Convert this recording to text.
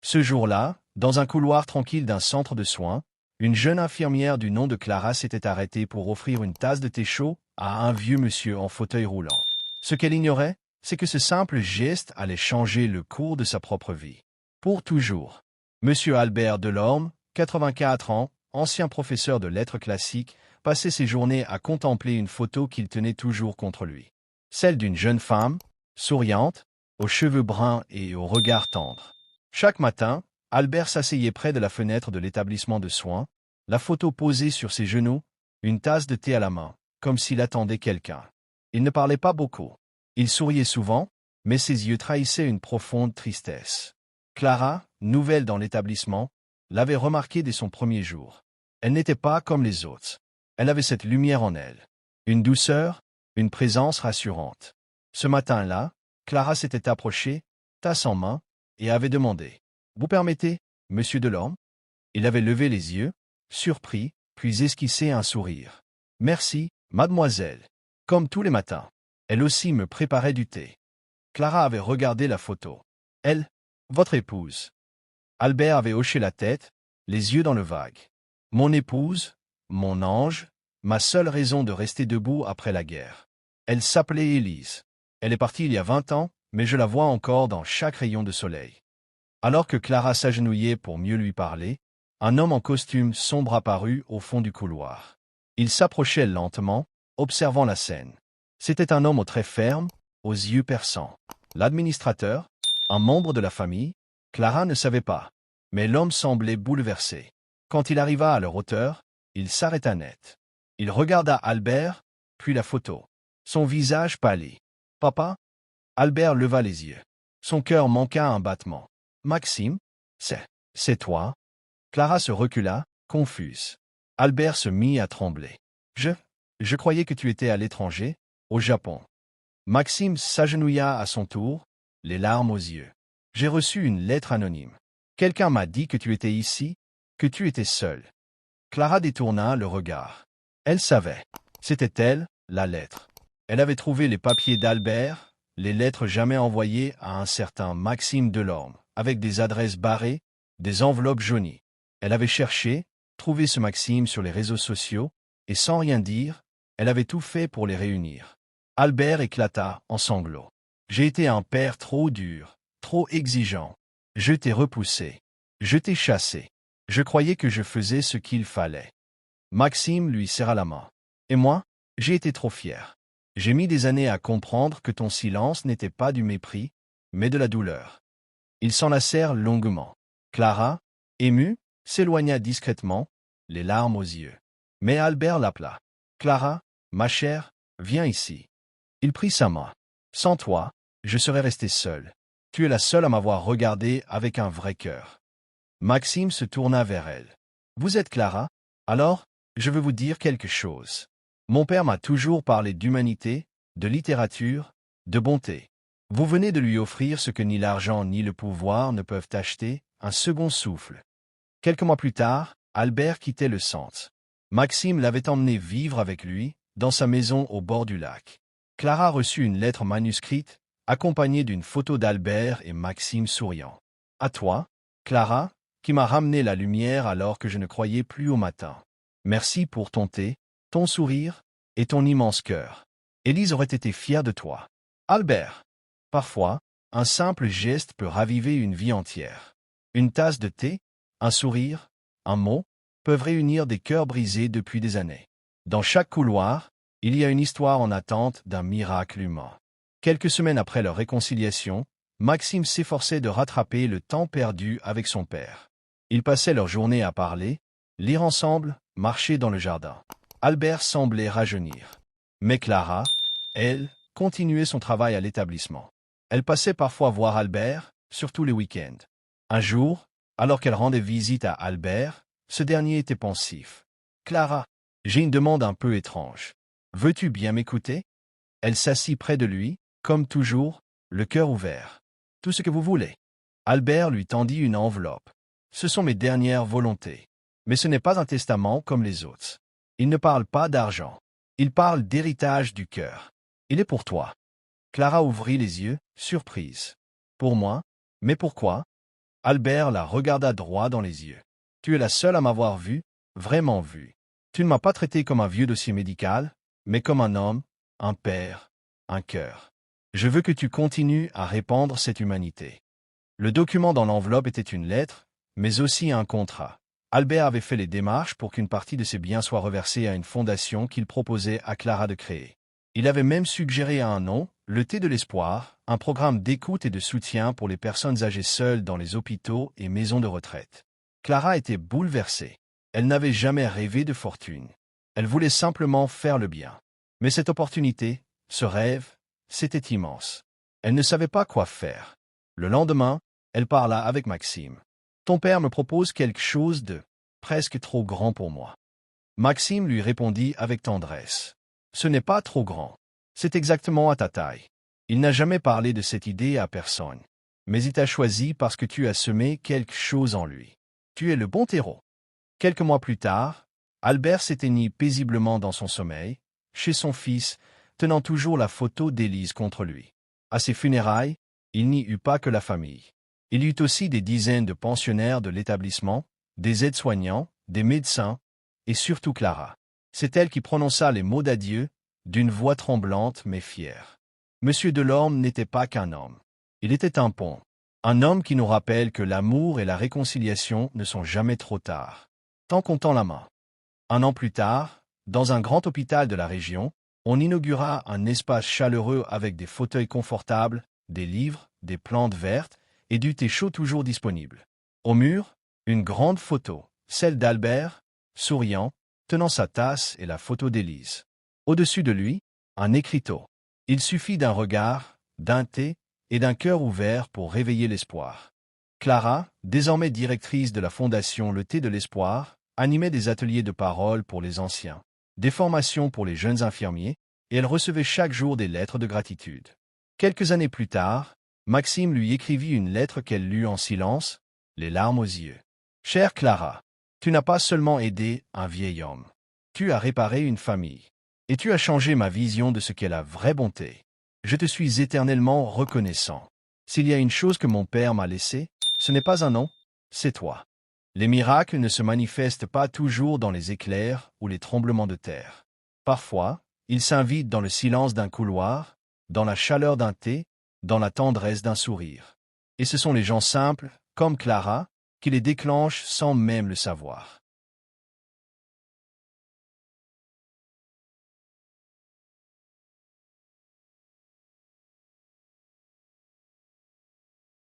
Ce jour-là, dans un couloir tranquille d'un centre de soins, une jeune infirmière du nom de Clara s'était arrêtée pour offrir une tasse de thé chaud à un vieux monsieur en fauteuil roulant. Ce qu'elle ignorait, c'est que ce simple geste allait changer le cours de sa propre vie. Pour toujours. Monsieur Albert Delorme, 84 ans, ancien professeur de lettres classiques, passait ses journées à contempler une photo qu'il tenait toujours contre lui. Celle d'une jeune femme, souriante, aux cheveux bruns et au regard tendre. Chaque matin, Albert s'asseyait près de la fenêtre de l'établissement de soins, la photo posée sur ses genoux, une tasse de thé à la main, comme s'il attendait quelqu'un. Il ne parlait pas beaucoup. Il souriait souvent, mais ses yeux trahissaient une profonde tristesse. Clara, nouvelle dans l'établissement, l'avait remarqué dès son premier jour. Elle n'était pas comme les autres. Elle avait cette lumière en elle. Une douceur, une présence rassurante. Ce matin-là, Clara s'était approchée, tasse en main, et avait demandé « Vous permettez, monsieur Delorme ?» Il avait levé les yeux, surpris, puis esquissé un sourire. « Merci, mademoiselle. Comme tous les matins. Elle aussi me préparait du thé. » Clara avait regardé la photo. « Elle, votre épouse. » Albert avait hoché la tête, les yeux dans le vague. « Mon épouse, mon ange, ma seule raison de rester debout après la guerre. Elle s'appelait Élise. Elle est partie il y a 20 ans, mais je la vois encore dans chaque rayon de soleil. » Alors que Clara s'agenouillait pour mieux lui parler, un homme en costume sombre apparut au fond du couloir. Il s'approchait lentement, observant la scène. C'était un homme aux traits fermes, aux yeux perçants. L'administrateur, un membre de la famille, Clara ne savait pas, mais l'homme semblait bouleversé. Quand il arriva à leur hauteur, il s'arrêta net. Il regarda Albert, puis la photo. Son visage pâlit. « Papa ?» Albert leva les yeux. Son cœur manqua un battement. « Maxime, c'est toi ?» Clara se recula, confuse. Albert se mit à trembler. « Je croyais que tu étais à l'étranger, au Japon. » Maxime s'agenouilla à son tour, les larmes aux yeux. « J'ai reçu une lettre anonyme. Quelqu'un m'a dit que tu étais ici, que tu étais seul. » Clara détourna le regard. Elle savait. C'était elle, la lettre. Elle avait trouvé les papiers d'Albert, les lettres jamais envoyées à un certain Maxime Delorme, avec des adresses barrées, des enveloppes jaunies. Elle avait cherché, trouvé ce Maxime sur les réseaux sociaux, et sans rien dire, elle avait tout fait pour les réunir. Albert éclata en sanglots. « J'ai été un père trop dur, trop exigeant. Je t'ai repoussé. Je t'ai chassé. Je croyais que je faisais ce qu'il fallait. » Maxime lui serra la main. « Et moi, j'ai été trop fier. J'ai mis des années à comprendre que ton silence n'était pas du mépris, mais de la douleur. » Ils s'enlacèrent longuement. Clara, émue, s'éloigna discrètement, les larmes aux yeux. Mais Albert l'appela. « Clara, ma chère, viens ici. » Il prit sa main. « Sans toi, je serais resté seul. Tu es la seule à m'avoir regardé avec un vrai cœur. » Maxime se tourna vers elle. « Vous êtes Clara? Alors, je veux vous dire quelque chose. Mon père m'a toujours parlé d'humanité, de littérature, de bonté. Vous venez de lui offrir ce que ni l'argent ni le pouvoir ne peuvent acheter, un second souffle. » Quelques mois plus tard, Albert quittait le centre. Maxime l'avait emmené vivre avec lui, dans sa maison au bord du lac. Clara reçut une lettre manuscrite, accompagnée d'une photo d'Albert et Maxime souriant. « À toi, Clara, qui m'a ramené la lumière alors que je ne croyais plus au matin. Merci pour ton thé, ton sourire et ton immense cœur. Élise aurait été fière de toi. Albert. » Parfois, un simple geste peut raviver une vie entière. Une tasse de thé, un sourire, un mot, peuvent réunir des cœurs brisés depuis des années. Dans chaque couloir, il y a une histoire en attente d'un miracle humain. Quelques semaines après leur réconciliation, Maxime s'efforçait de rattraper le temps perdu avec son père. Ils passaient leur journée à parler, lire ensemble, marcher dans le jardin. Albert semblait rajeunir. Mais Clara, elle, continuait son travail à l'établissement. Elle passait parfois voir Albert, surtout les week-ends. Un jour, alors qu'elle rendait visite à Albert, ce dernier était pensif. « Clara, j'ai une demande un peu étrange. Veux-tu bien m'écouter ?» Elle s'assit près de lui, comme toujours, le cœur ouvert. « Tout ce que vous voulez. » Albert lui tendit une enveloppe. « Ce sont mes dernières volontés. Mais ce n'est pas un testament comme les autres. Il ne parle pas d'argent. Il parle d'héritage du cœur. Il est pour toi. » Clara ouvrit les yeux, surprise. « Pour moi? Mais pourquoi ?» Albert la regarda droit dans les yeux. Tu es la seule à m'avoir vu, vraiment vu. Tu ne m'as pas traité comme un vieux dossier médical, mais comme un homme, un père, un cœur. Je veux que tu continues à répandre cette humanité. Le document dans l'enveloppe était une lettre, mais aussi un contrat. Albert avait fait les démarches pour qu'une partie de ses biens soit reversée à une fondation qu'il proposait à Clara de créer. Il avait même suggéré un nom, le Thé de l'Espoir, un programme d'écoute et de soutien pour les personnes âgées seules dans les hôpitaux et maisons de retraite. Clara était bouleversée. Elle n'avait jamais rêvé de fortune. Elle voulait simplement faire le bien. Mais cette opportunité, ce rêve, c'était immense. Elle ne savait pas quoi faire. Le lendemain, elle parla avec Maxime. « Ton père me propose quelque chose de presque trop grand pour moi. » Maxime lui répondit avec tendresse. « Ce n'est pas trop grand. C'est exactement à ta taille. » Il n'a jamais parlé de cette idée à personne. Mais il t'a choisi parce que tu as semé quelque chose en lui. Tu es le bon terreau. Quelques mois plus tard, Albert s'éteignit paisiblement dans son sommeil, chez son fils, tenant toujours la photo d'Élise contre lui. À ses funérailles, il n'y eut pas que la famille. Il y eut aussi des dizaines de pensionnaires de l'établissement, des aides-soignants, des médecins, et surtout Clara. C'est elle qui prononça les mots d'adieu, d'une voix tremblante mais fière. Monsieur Delorme n'était pas qu'un homme. Il était un pont. Un homme qui nous rappelle que l'amour et la réconciliation ne sont jamais trop tard. Tant qu'on tend la main. Un an plus tard, dans un grand hôpital de la région, on inaugura un espace chaleureux avec des fauteuils confortables, des livres, des plantes vertes et du thé chaud toujours disponible. Au mur, une grande photo, celle d'Albert, souriant, tenant sa tasse et la photo d'Élise. Au-dessus de lui, un écriteau. Il suffit d'un regard, d'un thé et d'un cœur ouvert pour réveiller l'espoir. Clara, désormais directrice de la fondation Le Thé de l'Espoir, animait des ateliers de parole pour les anciens, des formations pour les jeunes infirmiers, et elle recevait chaque jour des lettres de gratitude. Quelques années plus tard, Maxime lui écrivit une lettre qu'elle lut en silence, les larmes aux yeux. « Chère Clara, tu n'as pas seulement aidé un vieil homme. Tu as réparé une famille. Et tu as changé ma vision de ce qu'est la vraie bonté. Je te suis éternellement reconnaissant. S'il y a une chose que mon père m'a laissée, ce n'est pas un nom, c'est toi. Les miracles ne se manifestent pas toujours dans les éclairs ou les tremblements de terre. Parfois, ils s'invitent dans le silence d'un couloir, dans la chaleur d'un thé, dans la tendresse d'un sourire. Et ce sont les gens simples, comme Clara, qui les déclenchent sans même le savoir.